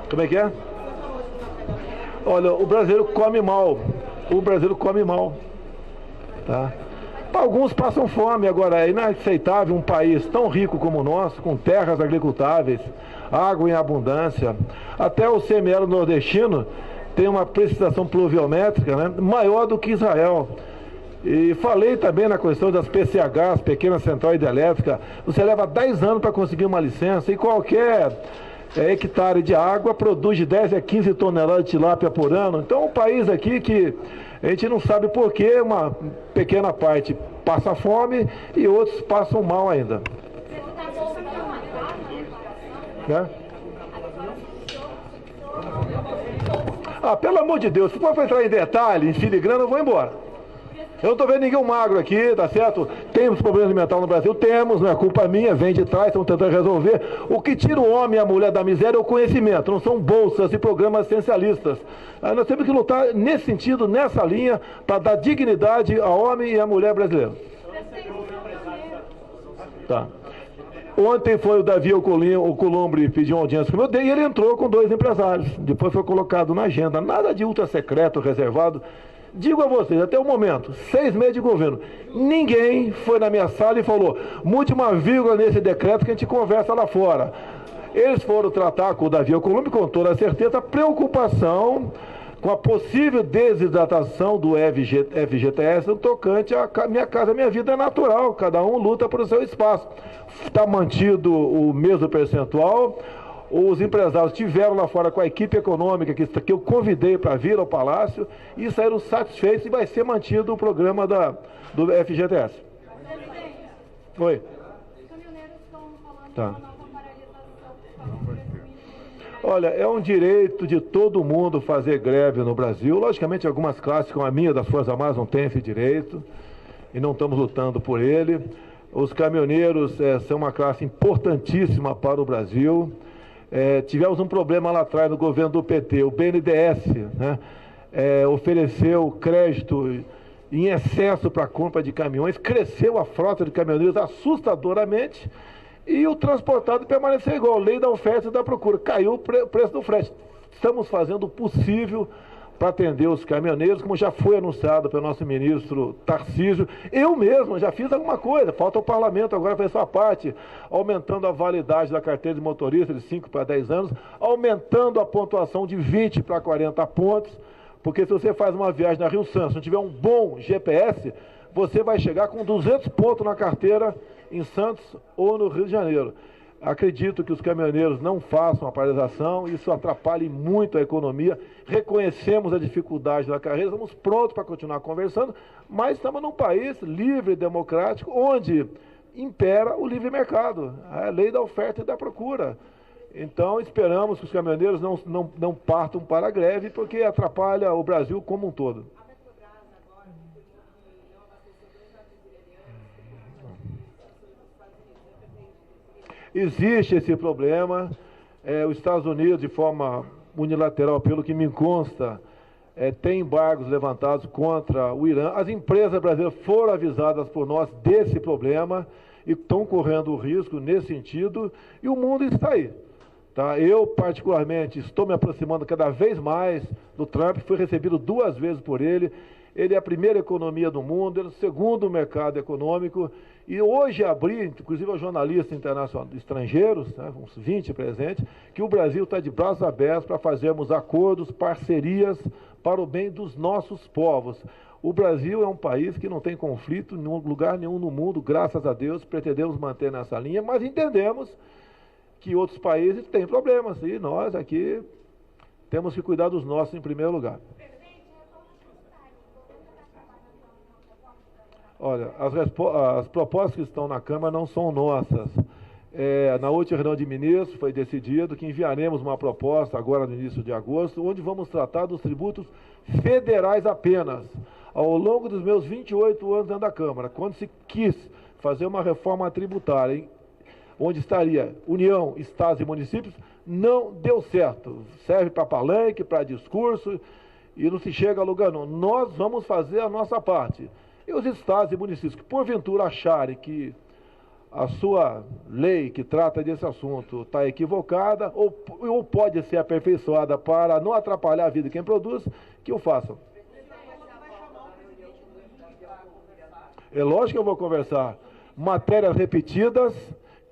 Como é que é? Olha, o brasileiro come mal. O brasileiro come mal. Tá? Alguns passam fome. Agora, é inaceitável um país tão rico como o nosso, com terras agricultáveis, água em abundância. Até o semiárido nordestino tem uma precipitação pluviométrica, né, maior do que Israel. E falei também na questão das PCHs, pequena central hidrelétrica. Você leva 10 anos para conseguir uma licença e qualquer hectare de água produz de 10 a 15 toneladas de tilápia por ano. Então, um país aqui que a gente não sabe por que uma pequena parte passa fome e outros passam mal ainda. Né? Pelo amor de Deus, se for entrar em detalhe, em filigrana, eu vou embora. Eu não estou vendo ninguém magro aqui, tá certo? Temos problemas alimentares no Brasil? Temos, não é culpa minha, vem de trás, estamos tentando resolver. O que tira o homem e a mulher da miséria é o conhecimento, não são bolsas e programas essencialistas. Nós temos que lutar nesse sentido, nessa linha, para dar dignidade ao homem e à mulher brasileira. Tá. Ontem foi o Davi Alcolumbre pediu uma audiência com eu e ele entrou com 2 empresários. Depois foi colocado na agenda. Nada de ultra secreto, reservado. Digo a vocês, até o momento, 6 meses de governo, ninguém foi na minha sala e falou, mude uma vírgula nesse decreto que a gente conversa lá fora. Eles foram tratar com o Davi Alcolumbre, com toda certeza, preocupação com a possível desidratação do FGTS no tocante a Minha Casa Minha Vida é natural, cada um luta por seu espaço. Está mantido o mesmo percentual. Os empresários estiveram lá fora com a equipe econômica que eu convidei para vir ao Palácio e saíram satisfeitos e vai ser mantido o programa do FGTS. Oi. Os caminhoneiros estão falando Tá. de uma nova paralisação. Olha, é um direito de todo mundo fazer greve no Brasil. Logicamente, algumas classes, como a minha das Forças Armadas, não têm esse direito e não estamos lutando por ele. Os caminhoneiros são uma classe importantíssima para o Brasil. Tivemos um problema lá atrás no governo do PT, o BNDES, né, ofereceu crédito em excesso para a compra de caminhões, cresceu a frota de caminhoneiros assustadoramente e o transportado permaneceu igual, lei da oferta e da procura, caiu o preço do frete. Estamos fazendo o possível para atender os caminhoneiros, como já foi anunciado pelo nosso ministro Tarcísio. Eu mesmo já fiz alguma coisa, falta o parlamento agora fazer sua parte, aumentando a validade da carteira de motorista de 5 para 10 anos, aumentando a pontuação de 20 para 40 pontos, porque se você faz uma viagem na Rio Santos, não tiver um bom GPS, você vai chegar com 200 pontos na carteira em Santos ou no Rio de Janeiro. Acredito que os caminhoneiros não façam a paralisação, isso atrapalha muito a economia. Reconhecemos a dificuldade da carreira, estamos prontos para continuar conversando, mas estamos num país livre e democrático, onde impera o livre mercado, a lei da oferta e da procura. Então, esperamos que os caminhoneiros não partam para a greve, porque atrapalha o Brasil como um todo. Existe esse problema. Os Estados Unidos, de forma unilateral, pelo que me consta, tem embargos levantados contra o Irã. As empresas brasileiras foram avisadas por nós desse problema e estão correndo o risco nesse sentido, e o mundo está aí. Tá? Eu, particularmente, estou me aproximando cada vez mais do Trump, fui recebido 2 vezes por ele. Ele é a primeira economia do mundo, ele é o segundo mercado econômico, e hoje abri, inclusive aos jornalistas internacionais, estrangeiros, né, uns 20 presentes, que o Brasil está de braços abertos para fazermos acordos, parcerias para o bem dos nossos povos. O Brasil é um país que não tem conflito em lugar nenhum no mundo, graças a Deus, pretendemos manter nessa linha, mas entendemos que outros países têm problemas, e nós aqui temos que cuidar dos nossos em primeiro lugar. Olha, as propostas que estão na Câmara não são nossas. Na última reunião de ministros foi decidido que enviaremos uma proposta agora no início de agosto, onde vamos tratar dos tributos federais apenas. Ao longo dos meus 28 anos dentro da Câmara, quando se quis fazer uma reforma tributária, onde estaria União, Estados e municípios, não deu certo. Serve para palanque, para discurso, e não se chega a lugar não. Nós vamos fazer a nossa parte. E os estados e municípios que, porventura, acharem que a sua lei que trata desse assunto está equivocada ou pode ser aperfeiçoada para não atrapalhar a vida de quem produz, que o façam. É lógico que eu vou conversar. Matérias repetidas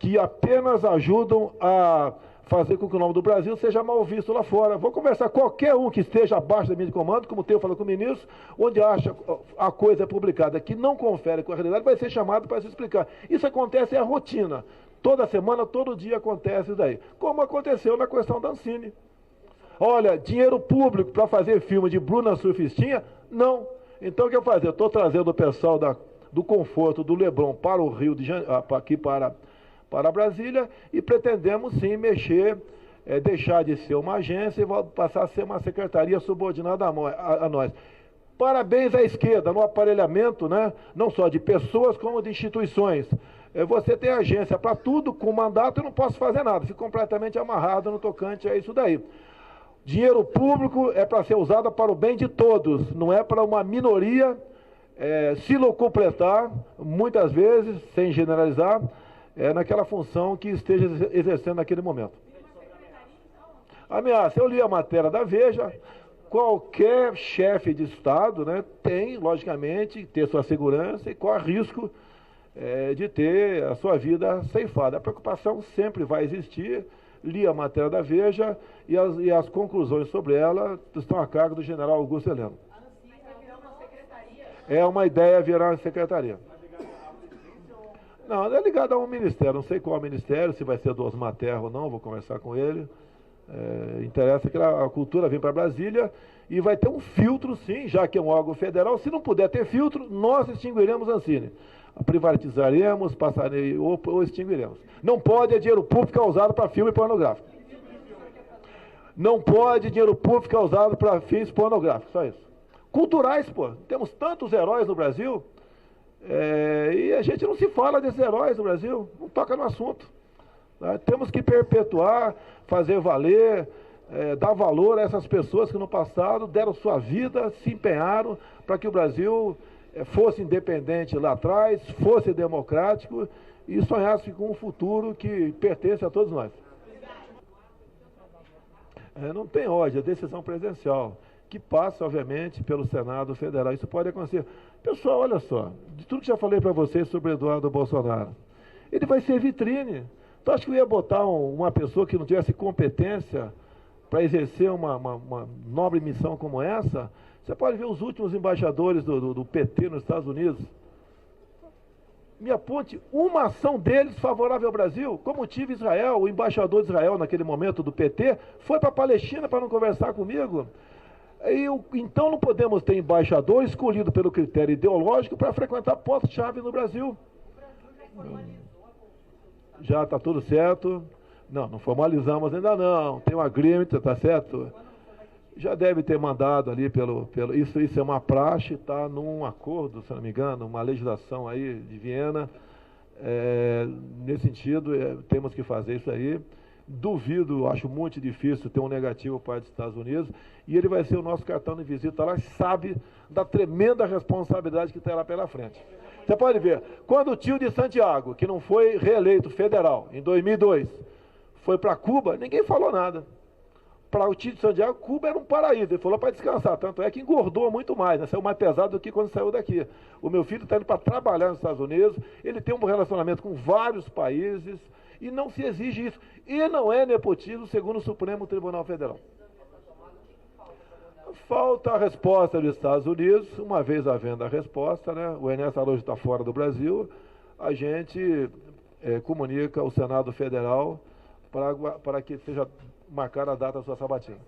que apenas ajudam a fazer com que o nome do Brasil seja mal visto lá fora. Vou conversar com qualquer um que esteja abaixo da minha de comando, como eu falei com o ministro, onde acha a coisa publicada que não confere com a realidade, vai ser chamado para se explicar. Isso acontece, é a rotina. Toda semana, todo dia acontece isso daí. Como aconteceu na questão da Ancine. Olha, dinheiro público para fazer filme de Bruna Surfistinha? Não. Então o que eu fazer? Eu estou trazendo o pessoal do conforto do Leblon para o Rio de Janeiro, aqui para Brasília, e pretendemos sim mexer, deixar de ser uma agência e passar a ser uma secretaria subordinada a nós. Parabéns à esquerda no aparelhamento, né, não só de pessoas como de instituições. Você tem agência para tudo, com mandato eu não posso fazer nada, fico completamente amarrado no tocante a isso daí. Dinheiro público é para ser usado para o bem de todos, não é para uma minoria se locupletar, muitas vezes, sem generalizar, naquela função que esteja exercendo naquele momento. Ameaça, eu li a matéria da Veja, qualquer chefe de Estado, né, tem, logicamente, ter sua segurança e corre risco de ter a sua vida ceifada. A preocupação sempre vai existir. Li a matéria da Veja e as conclusões sobre ela estão a cargo do general Augusto Heleno. É uma ideia virar uma secretaria. Não, é ligado a um ministério, não sei qual ministério, se vai ser do Osmar Terra ou não, vou conversar com ele. Interessa que a cultura vem para Brasília e vai ter um filtro, sim, já que é um órgão federal. Se não puder ter filtro, nós extinguiremos a Ancine. Privatizaremos, passaremos ou extinguiremos. Não pode dinheiro público ficar usado para filme pornográfico. Não pode dinheiro público ficar usado para fins pornográficos, só isso. Culturais, pô, temos tantos heróis no Brasil. E a gente não se fala desses heróis do Brasil, não toca no assunto. Né? Temos que perpetuar, fazer valer, dar valor a essas pessoas que no passado deram sua vida, se empenharam para que o Brasil fosse independente lá atrás, fosse democrático e sonhasse com um futuro que pertence a todos nós. Não tem ódio, é decisão presidencial, que passa, obviamente, pelo Senado Federal. Isso pode acontecer. Pessoal, olha só, de tudo que já falei para vocês sobre Eduardo Bolsonaro, ele vai ser vitrine. Então, acho que eu ia botar uma pessoa que não tivesse competência para exercer uma nobre missão como essa. Você pode ver os últimos embaixadores do PT nos Estados Unidos. Me aponte uma ação deles favorável ao Brasil. Como tive Israel, o embaixador de Israel naquele momento do PT, foi para a Palestina para não conversar comigo. Então não podemos ter embaixador escolhido pelo critério ideológico para frequentar postos-chave no Brasil. Já está tudo certo. Não formalizamos ainda não. Tem um agreement, está certo? Já deve ter mandado ali isso é uma praxe, está num acordo, se não me engano, uma legislação aí de Viena. Nesse sentido, temos que fazer isso aí. Duvido, acho muito difícil ter um negativo para os Estados Unidos, e ele vai ser o nosso cartão de visita lá, sabe da tremenda responsabilidade que está lá pela frente. Você pode ver, quando o tio de Santiago, que não foi reeleito federal em 2002, foi para Cuba, ninguém falou nada. Para o tio de Santiago, Cuba era um paraíso, ele falou para descansar, tanto é que engordou muito mais, né? Saiu mais pesado do que quando saiu daqui. O meu filho está indo para trabalhar nos Estados Unidos, ele tem um relacionamento com vários países, e não se exige isso. E não é nepotismo, segundo o Supremo Tribunal Federal. Falta a resposta dos Estados Unidos. Uma vez havendo a resposta, né, o Ernesto Araújo está fora do Brasil, a gente comunica ao Senado Federal para que seja marcada a data da sua sabatina.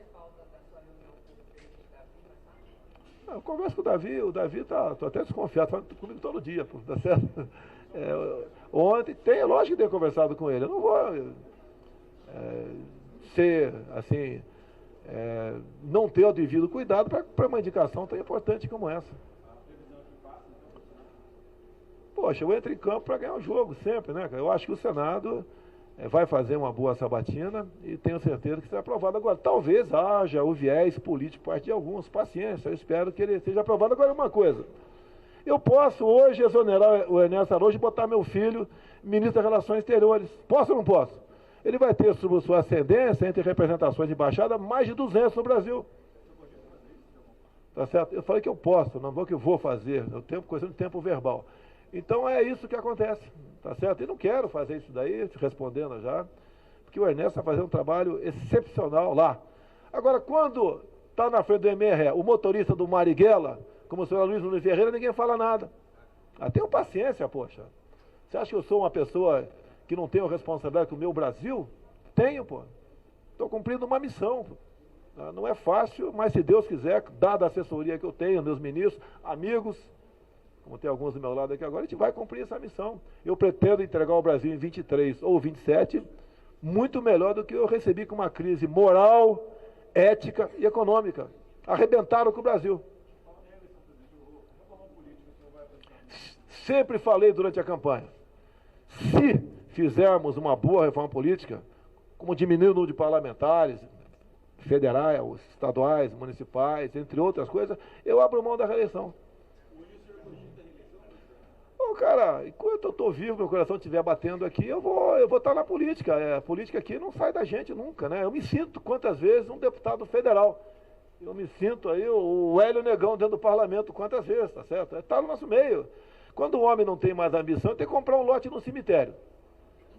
Eu converso com o Davi está até desconfiado, fala comigo todo dia, tá certo? Ontem, lógico que tenho conversado com ele, eu não vou ser, assim, não ter o devido cuidado para uma indicação tão importante como essa. Poxa, eu entro em campo para ganhar o jogo sempre, né? Eu acho que o Senado vai fazer uma boa sabatina e tenho certeza que será aprovado. Agora, talvez haja o viés político por parte de alguns, paciência, eu espero que ele seja aprovado. Agora, uma coisa, eu posso hoje exonerar o Ernesto Araújo e botar meu filho ministro das Relações Exteriores. Posso ou não posso? Ele vai ter, sob sua ascendência, entre representações de embaixada, mais de 200 no Brasil. Tá certo? Eu falei que eu posso, não vou que eu vou fazer. Eu tenho questão de tempo verbal. Então é isso que acontece, tá certo? E não quero fazer isso daí, respondendo já, porque o Ernesto está fazendo um trabalho excepcional lá. Agora, quando está na frente do MRE, o motorista do Marighella, como o senhor Luiz Nunes Ferreira, ninguém fala nada. Tenham paciência, poxa. Você acha que eu sou uma pessoa que não tenho responsabilidade com o meu Brasil? Tenho, pô. Estou cumprindo uma missão. Não é fácil, mas se Deus quiser, dada a assessoria que eu tenho, meus ministros, amigos, como tem alguns do meu lado aqui agora, a gente vai cumprir essa missão. Eu pretendo entregar o Brasil em 23 ou 27, muito melhor do que eu recebi com uma crise moral, ética e econômica. Arrebentaram com o Brasil. Sempre falei durante a campanha, se fizermos uma boa reforma política, como diminuir o número de parlamentares, federais, estaduais, municipais, entre outras coisas, eu abro mão da reeleição. Cara, enquanto eu estou vivo, meu coração estiver batendo aqui, eu vou estar na política. A política aqui não sai da gente nunca, né? Eu me sinto, quantas vezes, um deputado federal. Eu me sinto aí o Hélio Negão dentro do parlamento, quantas vezes, tá certo? Está no nosso meio. Quando o homem não tem mais ambição, ele tem que comprar um lote no cemitério.